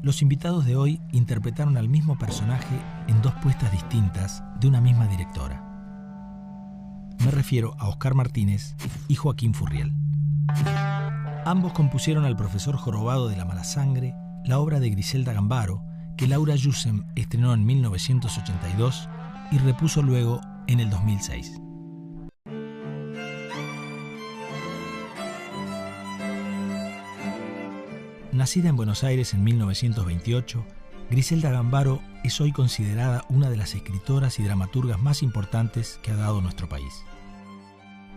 Los invitados de hoy interpretaron al mismo personaje en dos puestas distintas de una misma directora. Me refiero a Oscar Martínez y Joaquín Furriel. Ambos compusieron al profesor jorobado de la mala sangre, la obra de Griselda Gambaro, que Laura Yussem estrenó en 1982 y repuso luego en el 2006. Nacida en Buenos Aires en 1928, Griselda Gambaro es hoy considerada una de las escritoras y dramaturgas más importantes que ha dado nuestro país.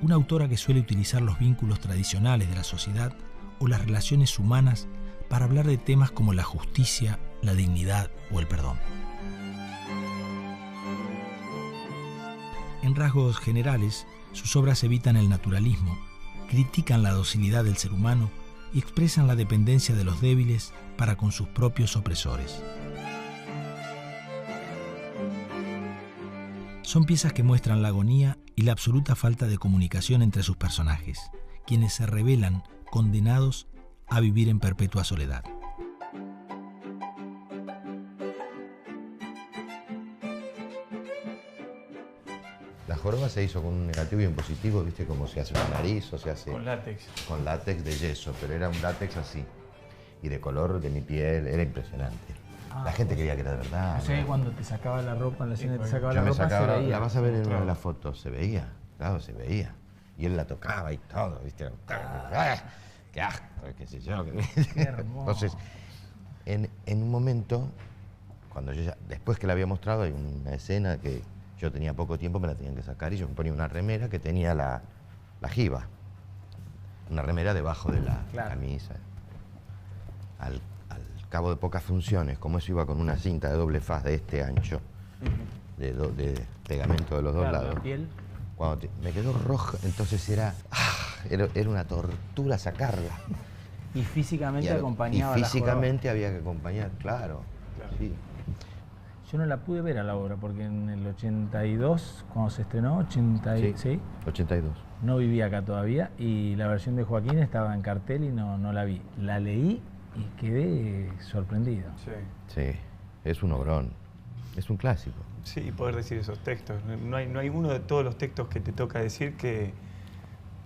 Una autora que suele utilizar los vínculos tradicionales de la sociedad o las relaciones humanas para hablar de temas como la justicia, la dignidad o el perdón. En rasgos generales, sus obras evitan el naturalismo, critican la docilidad del ser humano y expresan la dependencia de los débiles para con sus propios opresores. Son piezas que muestran la agonía y la absoluta falta de comunicación entre sus personajes, quienes se revelan condenados a vivir en perpetua soledad. La joroba se hizo con un negativo y un positivo, ¿viste? Como se hace una nariz o se hace... Con látex. Con látex de yeso, pero era un látex así. Y de color de mi piel, era impresionante. La gente creía que era de verdad. O sea, cuando te sacaba la ropa, en la escena te sacaba Yo la me ropa, sacaba, se veía. la vas a ver en una de las fotos, se veía, claro, se veía. Y él la tocaba y todo, ¿viste? ¡Qué asco! ¿Qué sé yo? Qué hermoso. Entonces, en un momento, cuando yo ya, después que la había mostrado, hay una escena que yo tenía poco tiempo, me la tenían que sacar y yo me ponía una remera que tenía la jiba. Una remera debajo de la camisa. Al cabo de pocas funciones, como eso iba con una cinta de doble faz de este ancho, de pegamento de los dos lados. La piel. Cuando me quedó roja, entonces era una tortura sacarla. Y físicamente acompañaba y la físicamente había que acompañar, claro. Sí. Yo no la pude ver a la obra porque en el 82, cuando se estrenó, ¿sí? 82. No vivía acá todavía y la versión de Joaquín estaba en cartel y no la vi. La leí y quedé sorprendido. Sí. Sí, es un obrón, es un clásico. Sí, poder decir esos textos. No hay uno de todos los textos que te toca decir que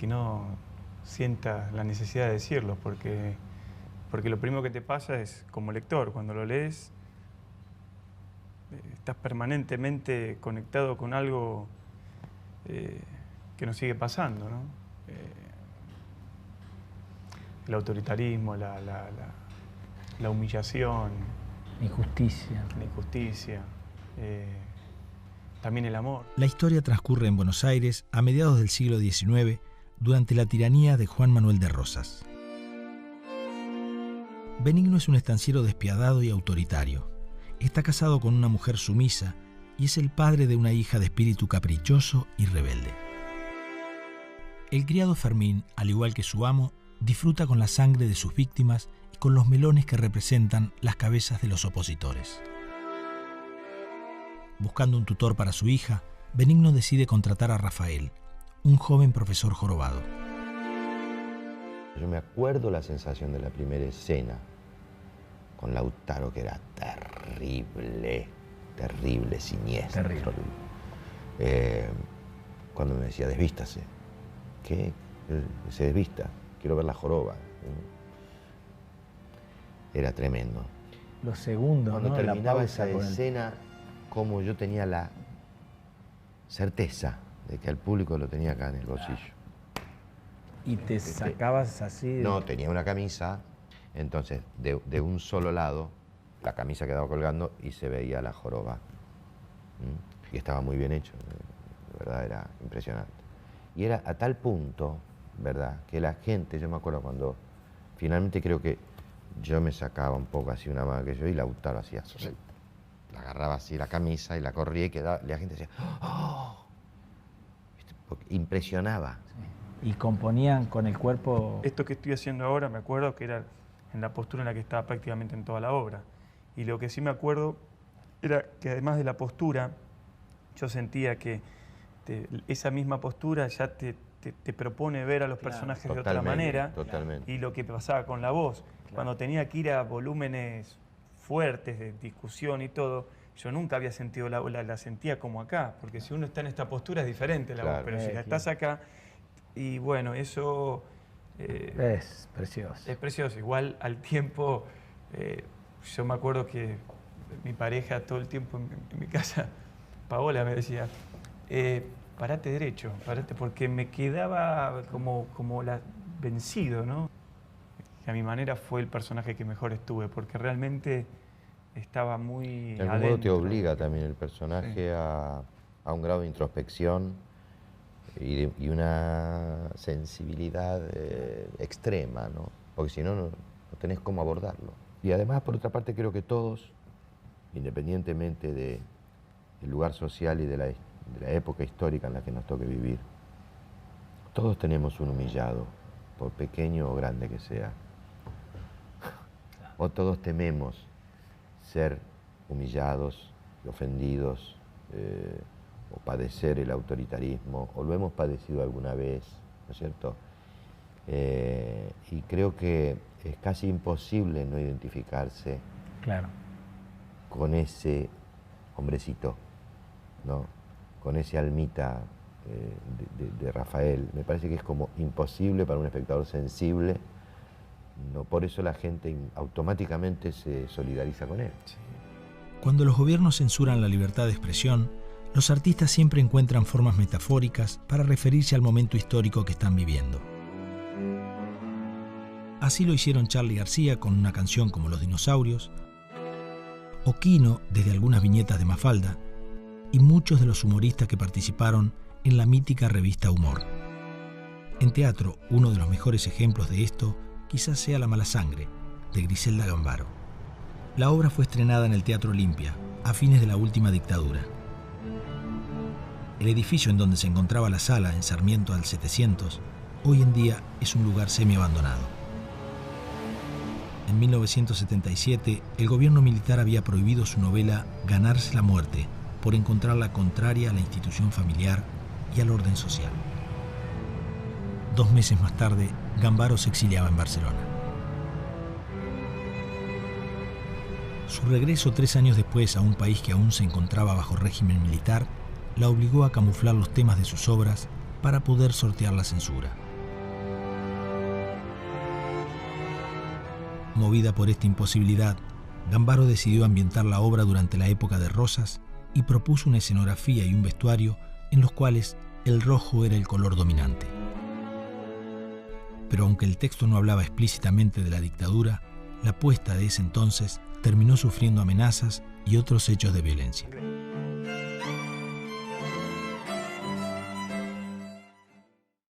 no sientas la necesidad de decirlos, porque lo primero que te pasa es, como lector, cuando lo lees, estás permanentemente conectado con algo que nos sigue pasando, ¿no? El autoritarismo, la humillación, Injusticia. la injusticia, también el amor. La historia transcurre en Buenos Aires a mediados del siglo XIX, durante la tiranía de Juan Manuel de Rosas. Benigno es un estanciero despiadado y autoritario. Está casado con una mujer sumisa y es el padre de una hija de espíritu caprichoso y rebelde. El criado Fermín, al igual que su amo, disfruta con la sangre de sus víctimas y con los melones que representan las cabezas de los opositores. Buscando un tutor para su hija, Benigno decide contratar a Rafael, un joven profesor jorobado. Yo me acuerdo la sensación de la primera escena con Lautaro, que era terrible, terrible, siniestro. Terrible. Cuando me decía, desvístase. ¿Qué? Se desvista. Quiero ver la joroba. Era tremendo. Los segundos, Cuando ¿no? terminaba La esa pausa con escena, como yo tenía la certeza de que al público lo tenía acá en el bolsillo. Y te sacabas así... No, tenía una camisa, entonces de un solo lado, la camisa quedaba colgando y se veía la joroba. Y estaba muy bien hecho, de verdad era impresionante. Y era a tal punto, ¿verdad?, que la gente, yo me acuerdo cuando finalmente creo que yo me sacaba un poco así una mano que yo y Lautaro hacía así, la agarraba así la camisa y la corría y quedaba, la gente decía, ¡oh! Porque impresionaba. Sí. Y componían con el cuerpo... Esto que estoy haciendo ahora, me acuerdo que era en la postura en la que estaba prácticamente en toda la obra. Y lo que sí me acuerdo era que además de la postura, yo sentía que esa misma postura ya te propone ver a los personajes de otra manera. Totalmente. Y lo que pasaba con la voz. Cuando tenía que ir a volúmenes fuertes, de discusión y todo, yo nunca había sentido la sentía como acá, porque si uno está en esta postura es diferente la voz, pero si la estás acá, y bueno, eso... es precioso. Es precioso, igual al tiempo, yo me acuerdo que mi pareja todo el tiempo en mi casa, Paola, me decía, parate derecho, parate, porque me quedaba como vencido, ¿no? Que a mi manera fue el personaje que mejor estuve, porque realmente estaba muy de algún modo te obliga también el personaje a un grado de introspección y una sensibilidad extrema, ¿no? Porque si no, no tenés cómo abordarlo. Y además, por otra parte, creo que todos, independientemente del lugar social y de la época histórica en la que nos toque vivir, todos tenemos un humillado, por pequeño o grande que sea. O todos tememos ser humillados, ofendidos, o padecer el autoritarismo, o lo hemos padecido alguna vez, ¿no es cierto? Y creo que es casi imposible no identificarse con ese hombrecito, ¿no? Con ese almita de Rafael. Me parece que es como imposible para un espectador sensible. No, por eso la gente automáticamente se solidariza con él. Cuando los gobiernos censuran la libertad de expresión, los artistas siempre encuentran formas metafóricas para referirse al momento histórico que están viviendo. Así lo hicieron Charly García con una canción como Los Dinosaurios, o Quino desde algunas viñetas de Mafalda, y muchos de los humoristas que participaron en la mítica revista Humor. En teatro, uno de los mejores ejemplos de esto quizás sea La Mala Sangre, de Griselda Gambaro. La obra fue estrenada en el Teatro Olimpia, a fines de la última dictadura. El edificio en donde se encontraba la sala, en Sarmiento al 700, hoy en día es un lugar semi-abandonado. En 1977, el gobierno militar había prohibido su novela Ganarse la muerte, por encontrarla contraria a la institución familiar y al orden social. 2 meses más tarde, Gambaro se exiliaba en Barcelona. Su regreso 3 años después a un país que aún se encontraba bajo régimen militar la obligó a camuflar los temas de sus obras para poder sortear la censura. Movida por esta imposibilidad, Gambaro decidió ambientar la obra durante la época de Rosas y propuso una escenografía y un vestuario en los cuales el rojo era el color dominante. Pero aunque el texto no hablaba explícitamente de la dictadura, la puesta de ese entonces terminó sufriendo amenazas y otros hechos de violencia.